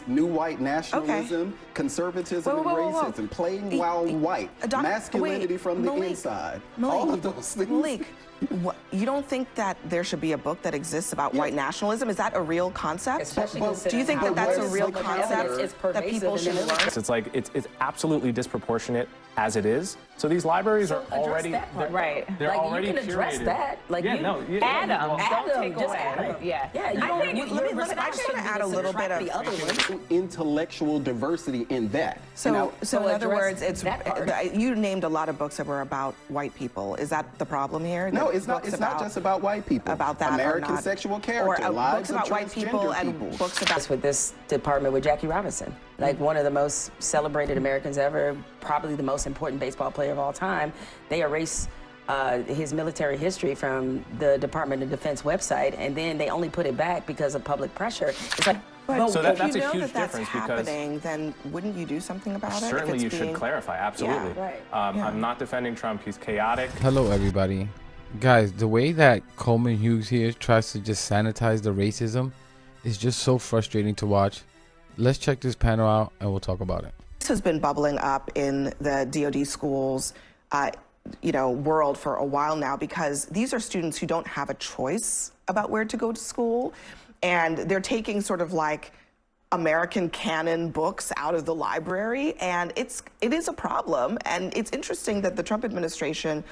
new white nationalism, conservatism, and racism, playing while white, masculinity from the inside, all of those things. Melik, you don't think that there should be a book that exists about white nationalism? Is that a real concept? Do you think that that's a real concept that people should learn? It's like it's absolutely disproportionate as it is. So these libraries are already right. They're like already you can address curated. that. Like yeah, you, no, you, add them. well, Don't take away. Add 'em. Yeah. Yeah. You I don't. think, I just want to add a little bit of intellectual diversity in that. So in other words, it's you named a lot of books that were about white people. Is that the problem here? No, it's not. It's not just about white people. About that, American sexual character, or lives books about of white people and books about. With this department with Jackie Robinson, like one of the most celebrated Americans ever, probably the most important baseball player of all time. They erase his military history from the Department of Defense website, and then they only put it back because of public pressure. It's like, but so if that's you a know huge that that's difference happening, then wouldn't you do something about it? Certainly, you should clarify. Absolutely. Yeah, right. I'm not defending Trump. He's chaotic. Hello, everybody. Guys, the way that Coleman Hughes here tries to just sanitize the racism is just so frustrating to watch. Let's check this panel out, and we'll talk about it. This has been bubbling up in the DoD schools, world for a while now, because these are students who don't have a choice about where to go to school, and they're taking sort of like American canon books out of the library, and it is a problem. And it's interesting that the Trump administration,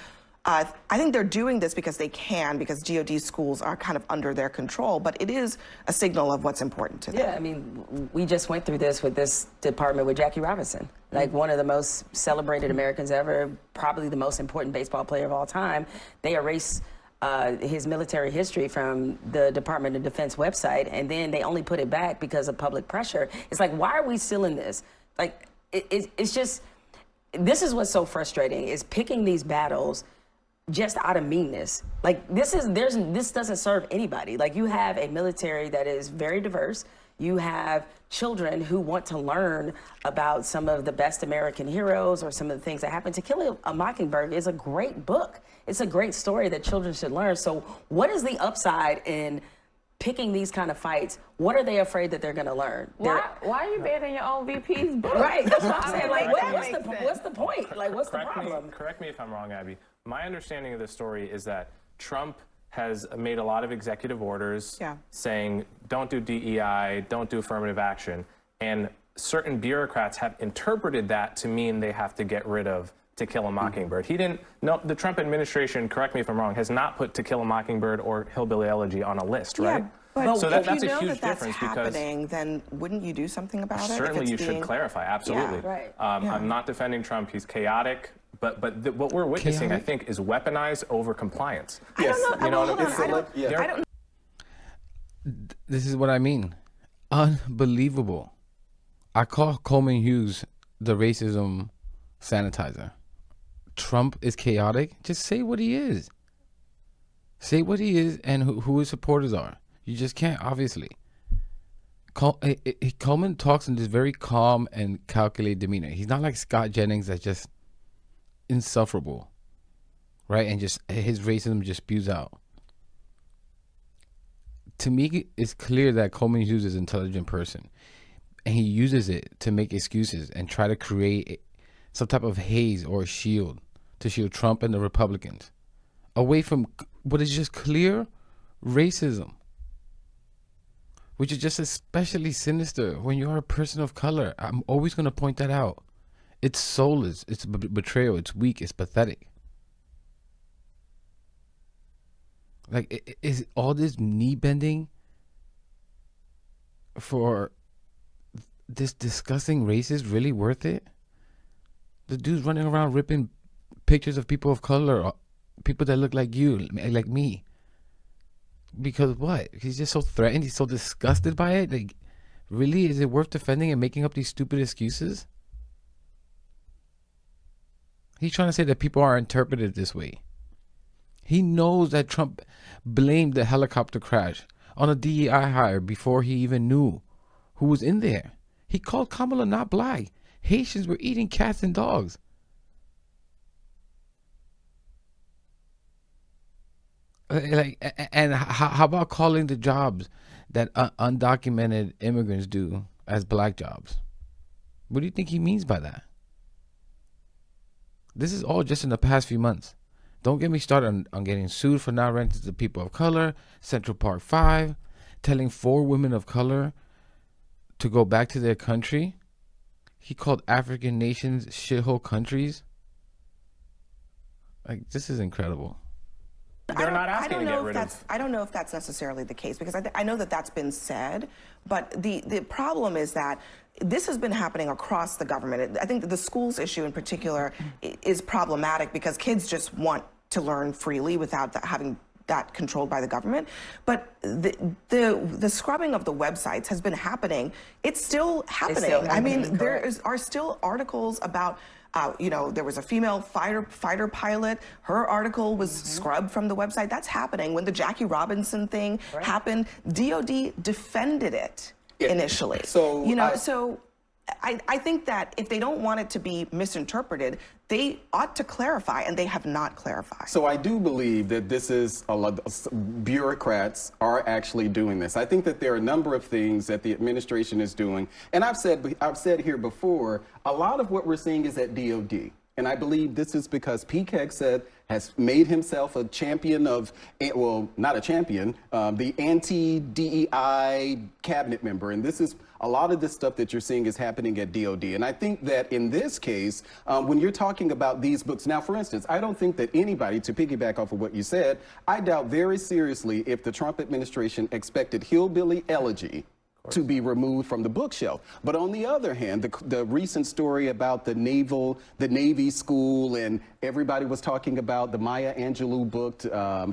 I think they're doing this because they can, because DoD schools are kind of under their control, but it is a signal of what's important to them. Yeah, I mean, we just went through this with this department with Jackie Robinson, like one of the most celebrated Americans ever, probably the most important baseball player of all time. They erase his military history from the Department of Defense website, and then they only put it back because of public pressure. It's like, why are we still in this? Like, it's just, this is what's so frustrating, is picking these battles just out of meanness. Like, this doesn't serve anybody. Like, you have a military that is very diverse. You have children who want to learn about some of the best American heroes or some of the things that happened. To Kill a Mockingbird is a great book. It's a great story that children should learn. So what is the upside in picking these kind of fights? What are they afraid that they're going to learn? Why are you banning your own VP's book? Right, that's what I'm saying. Like, what's the point? Like, what's the problem? Correct me if I'm wrong, Abby. My understanding of this story is that Trump has made a lot of executive orders saying, don't do DEI, don't do affirmative action. And certain bureaucrats have interpreted that to mean they have to get rid of To Kill a Mockingbird. The Trump administration, correct me if I'm wrong, has not put To Kill a Mockingbird or Hillbilly Elegy on a list, right? But so if that's you a know huge that that's difference happening, then wouldn't you do something about it? Certainly, you should clarify. Absolutely. Yeah, right. I'm not defending Trump. He's chaotic. But what we're witnessing, I think, is weaponized over compliance. Yes. I don't know. I don't. This is what I mean. Unbelievable. I call Coleman Hughes the racism sanitizer. Trump is chaotic. Just say what he is. Say what he is and who his supporters are. You just can't, obviously. Coleman talks in this very calm and calculated demeanor. He's not like Scott Jennings that's just insufferable, right? And just his racism just spews out. To me, it's clear that Coleman Hughes is an intelligent person, and he uses it to make excuses and try to create some type of haze or shield to shield Trump and the Republicans away from what is just clear racism, which is just especially sinister when you are a person of color. I'm always going to point that out. It's soulless, it's betrayal, it's weak, it's pathetic. Like, is all this knee bending for this disgusting racist really worth it? The dude's running around ripping pictures of people of color, people that look like you, like me. Because what? He's just so threatened, he's so disgusted by it. Like, really, is it worth defending and making up these stupid excuses? He's trying to say that people are interpreted this way. He knows that Trump blamed the helicopter crash on a DEI hire before he even knew who was in there. He called Kamala not black. Haitians were eating cats and dogs. And how about calling the jobs that undocumented immigrants do as black jobs. What do you think he means by that? This is all just in the past few months. Don't get me started on getting sued for not renting to people of color, Central Park 5, telling 4 women of color to go back to their country. He called African nations shithole countries. Like, this is incredible. They're not asking to get rid of. I don't know if that's necessarily the case, because I know that that's been said, but the problem is that this has been happening across the government. I think that the schools issue in particular is problematic because kids just want to learn freely without having that controlled by the government. But the scrubbing of the websites has been happening. It's still happening. I mean, there are still articles about, you know, there was a female fighter pilot. Her article was scrubbed from the website. That's happening. When the Jackie Robinson thing happened, DOD defended it initially. So, you know, I think that if they don't want it to be misinterpreted, they ought to clarify, and they have not clarified. So I do believe that this is bureaucrats are actually doing this. I think that there are a number of things that the administration is doing, and I've said here before, a lot of what we're seeing is at DOD. And I believe this is because Pete Hegseth has made himself a champion of, well, not a champion, the anti-DEI cabinet member. And this is a lot of this stuff that you're seeing is happening at DOD. And I think that in this case, when you're talking about these books, now, for instance, I don't think that anybody, to piggyback off of what you said, I doubt very seriously if the Trump administration expected Hillbilly Elegy to be removed from the bookshelf. But on the other hand, the recent story about the Navy school, and everybody was talking about the Maya Angelou book,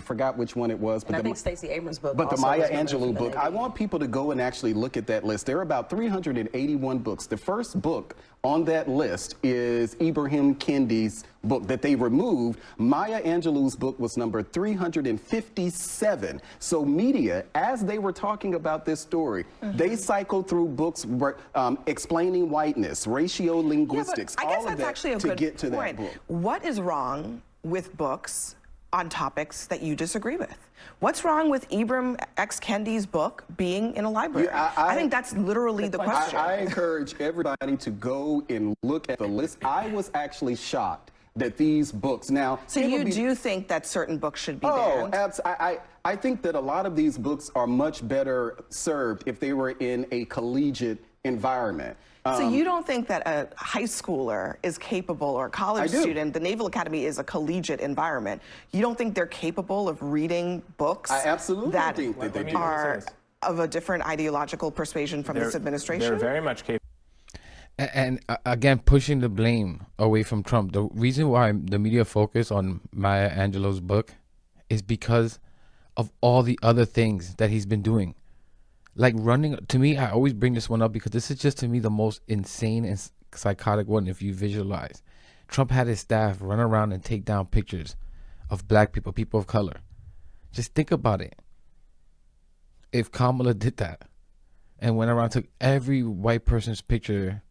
forgot which one it was. But I think Stacey Abrams' book. But the Maya Angelou book, I want people to go and actually look at that list. There are about 381 books. The first book on that list is Ibrahim Kendi's book that they removed. Maya Angelou's book was number 357. So media, as they were talking about this story, they cycled through books explaining whiteness, ratio-linguistics, all of that to get to that book. What is wrong with books on topics that you disagree with? What's wrong with Ibram X. Kendi's book being in a library? I think that's literally the question. I encourage everybody to go and look at the list. I was actually shocked that these books now. So you do think that certain books should be banned? Oh, I think that a lot of these books are much better served if they were in a collegiate environment. So you don't think that a high schooler is capable, or a college student, the Naval Academy is a collegiate environment, you don't think they're capable of reading books I absolutely that think that they are of a different ideological persuasion from this administration? They're very much capable. And again, pushing the blame away from Trump. The reason why the media focus on Maya Angelou's book is because of all the other things that he's been doing. Like running, to me, I always bring this one up because this is just, to me, the most insane and psychotic one. If you visualize, Trump had his staff run around and take down pictures of black people, people of color. Just think about it. If Kamala did that and went around, took every white person's picture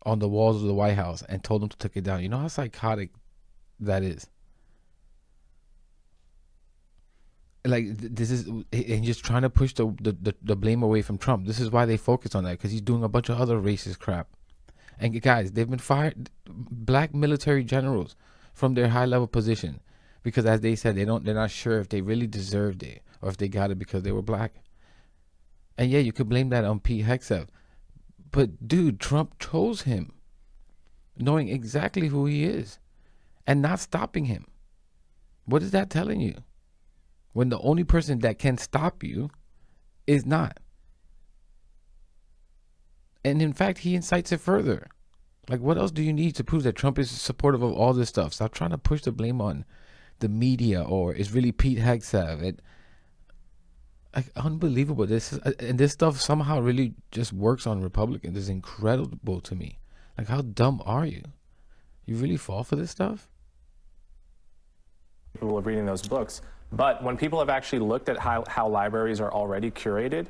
on the walls of the White House and told them to take it down, you know how psychotic that is? Like, this is, and just trying to push the blame away from Trump. This is why they focus on that, because he's doing a bunch of other racist crap. And guys, they've been fired, black military generals, from their high level position, because as they said, they're not sure if they really deserved it or if they got it because they were black. And yeah, you could blame that on Pete Hegseth, but dude, Trump chose him, knowing exactly who he is, and not stopping him. What is that telling you? When the only person that can stop you is not. And in fact, he incites it further. Like, what else do you need to prove that Trump is supportive of all this stuff? Stop trying to push the blame on the media, or it's really Pete Hegseth. Like, unbelievable. And this stuff somehow really just works on Republicans. It's incredible to me. Like, how dumb are you? You really fall for this stuff? People of reading those books. But when people have actually looked at how libraries are already curated,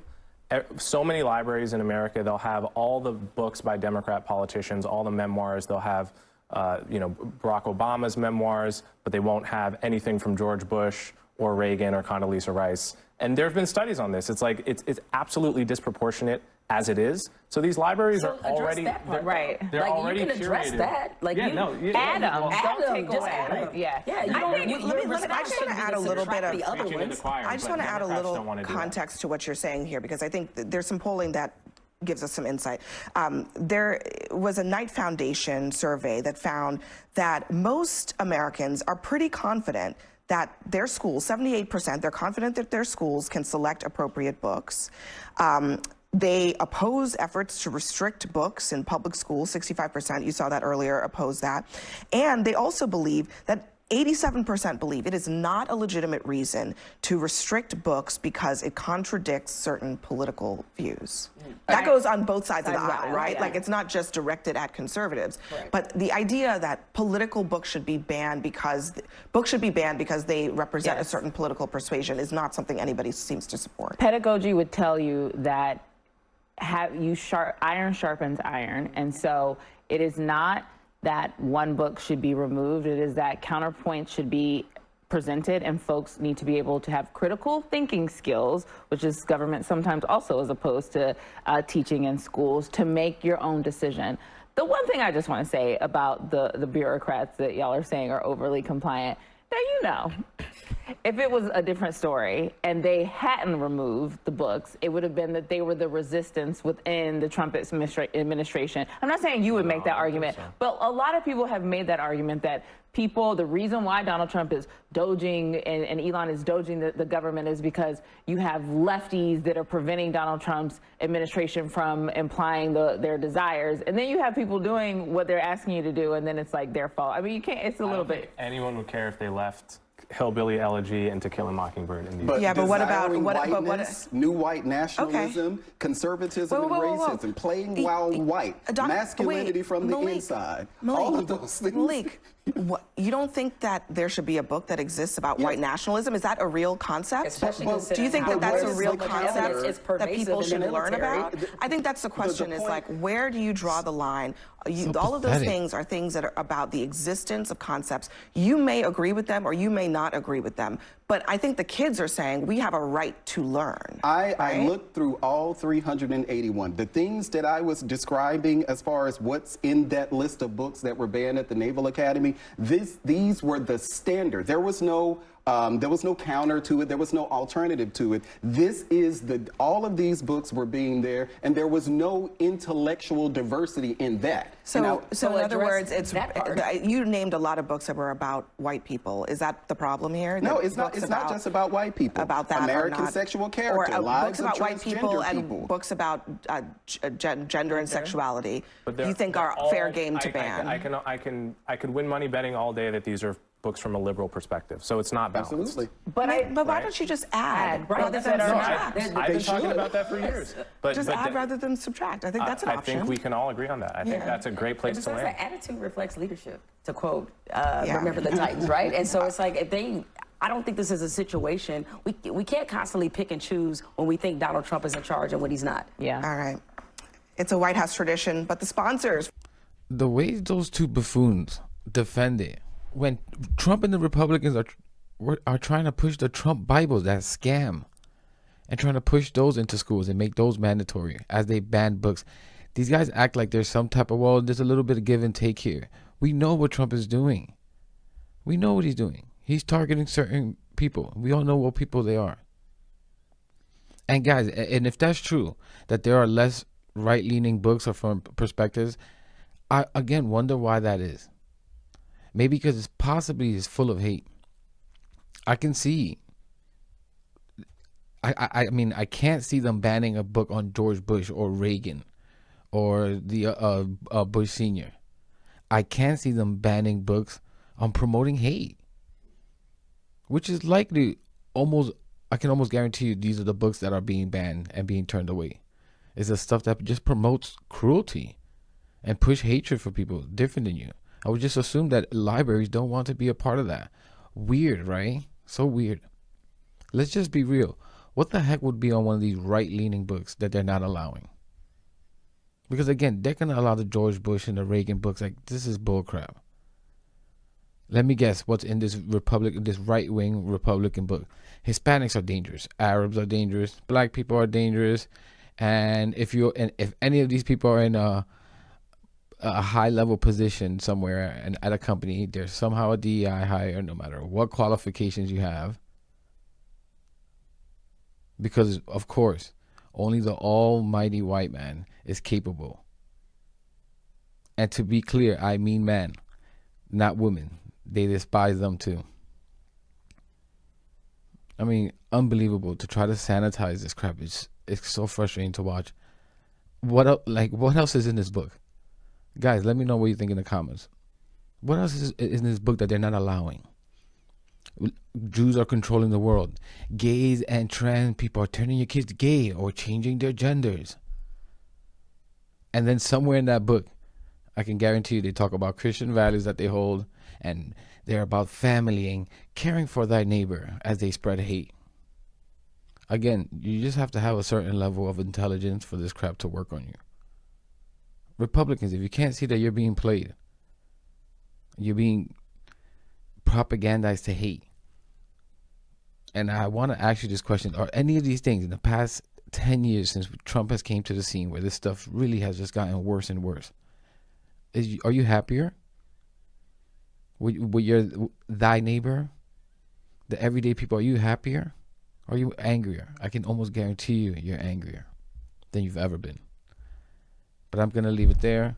so many libraries in America, they'll have all the books by Democrat politicians, all the memoirs. They'll have, Barack Obama's memoirs, but they won't have anything from George Bush or Reagan or Condoleezza Rice. And there have been studies on this. It's like, it's absolutely disproportionate as it is. So these libraries So are already address that part, right. They're like already you can address curated. that. Like yeah, you, no, you, Add them. well, Don't take just away. add 'em. Yeah. Yeah, you I don't. think- You, let your me- I just response wanna should be add to a little bit subtract of- the other Preaching to the ones. choir, I just but want to add a Democrats little don't wanna do that. context to what you're saying here, because I think there's some polling that gives us some insight. There was a Knight Foundation survey that found that most Americans are pretty confident that their schools, 78%, they're confident that their schools can select appropriate books. They oppose efforts to restrict books in public schools. 65%, you saw that earlier, oppose that. And they also believe that 87% believe it is not a legitimate reason to restrict books because it contradicts certain political views. That goes on both sides of the aisle, right? Like, it's not just directed at conservatives. But the idea that political books should be banned because they represent a certain political persuasion is not something anybody seems to support. Pedagogy would tell you that iron sharpens iron, and so it is not that one book should be removed. It is that counterpoint should be presented, and folks need to be able to have critical thinking skills, which is government sometimes also as opposed to teaching in schools, to make your own decision. The one thing I just want to say about the bureaucrats that y'all are saying are overly compliant, now you know, if it was a different story and they hadn't removed the books, it would have been that they were the resistance within the Trump administration. I'm not saying you would make that argument, but a lot of people have made that argument that the reason why Donald Trump is doging and Elon is doging the government is because you have lefties that are preventing Donald Trump's administration from implying their desires. And then you have people doing what they're asking you to do, and then it's like their fault. I mean, you can't, it's a little bit. Anyone would care if they left Hillbilly Elegy and To Kill a Mockingbird in these. But what about whiteness, new white nationalism, conservatism, and racism, playing wild white, masculinity from the inside, all of those things. Malik, you don't think that there should be a book that exists about white nationalism? Is that a real concept? Do you think that that's a real concept that people should learn about? I think that's the question, is like, where do you draw the line? All of those things are things that are about the existence of concepts. You may agree with them or you may not agree with them, but I think the kids are saying we have a right to learn. I looked through all 381. The things that I was describing as far as what's in that list of books that were banned at the Naval Academy, these were the standard. There was no counter to it. There was no alternative to it. All of these books were being there, and there was no intellectual diversity in that. So in other words, you named a lot of books that were about white people. Is that the problem here? No, it's not. It's not just about white people. About that, American sexual character, books lives about of white people people. and books about gender and sexuality. You think are fair game to ban? I could win money betting all day that these are books from a liberal perspective, so it's not balanced. Absolutely. But why don't you just add rather than subtract? I've been talking about that for years. But just add rather than subtract. I think that's an option. I think we can all agree on that. I think that's a great place to land. The attitude reflects leadership, to quote, Remember the Titans, right? And so it's like, I don't think this is a situation, we can't constantly pick and choose when we think Donald Trump is in charge and when he's not. Yeah. All right. It's a White House tradition, but the sponsors. The way those two buffoons defend it, when Trump and the Republicans are trying to push the Trump Bibles, that scam, and trying to push those into schools and make those mandatory as they ban books. These guys act like there's some type of, there's a little bit of give and take here. We know what Trump is doing. We know what he's doing. He's targeting certain people. We all know what people they are. And guys, and if that's true, that there are less right-leaning books or from perspectives, I again wonder why that is. Maybe because it's possibly full of hate. I can see. I mean, I can't see them banning a book on George Bush or Reagan or the Bush Sr. I can't see them banning books on promoting hate, which is likely I can almost guarantee you these are the books that are being banned and being turned away. It's the stuff that just promotes cruelty and push hatred for people different than you. I would just assume that libraries don't want to be a part of that. Weird, right? So weird. Let's just be real. What the heck would be on one of these right-leaning books that they're not allowing? Because again, they're going to allow the George Bush and the Reagan books. Like, this is bullcrap. Let me guess what's in this right-wing Republican book. Hispanics are dangerous. Arabs are dangerous. Black people are dangerous. And if any of these people are in a high level position somewhere and at a company, there's somehow a DEI hire, no matter what qualifications you have. Because, of course, only the almighty white man is capable. And to be clear, I mean men, not women. They despise them too. I mean, unbelievable to try to sanitize this crap. It's so frustrating to watch. What else is in this book? Guys, let me know what you think in the comments. What else is in this book that they're not allowing? Jews are controlling the world. Gays and trans people are turning your kids gay or changing their genders. And then somewhere in that book, I can guarantee you they talk about Christian values that they hold, and they're about family and caring for thy neighbor as they spread hate. Again, you just have to have a certain level of intelligence for this crap to work on you. Republicans, if you can't see that you're being played, you're being propagandized to hate. And I want to ask you this question. Are any of these things in the past 10 years since Trump has came to the scene where this stuff really has just gotten worse and worse, are you happier? With thy neighbor, the everyday people, are you happier? Are you angrier? I can almost guarantee you're angrier than you've ever been. But I'm going to leave it there.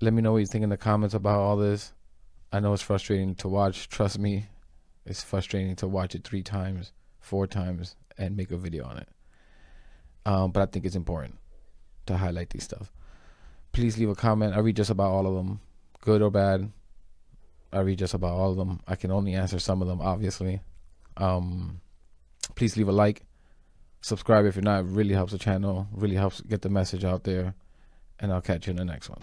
Let me know what you think in the comments about all this. I know it's frustrating to watch. Trust me, it's frustrating to watch it 3 times, 4 times, and make a video on it. But I think it's important to highlight these stuff. Please leave a comment. I read just about all of them, good or bad. I read just about all of them. I can only answer some of them, obviously. Please leave a like. Subscribe if you're not. It really helps the channel. Really helps get the message out there. And I'll catch you in the next one.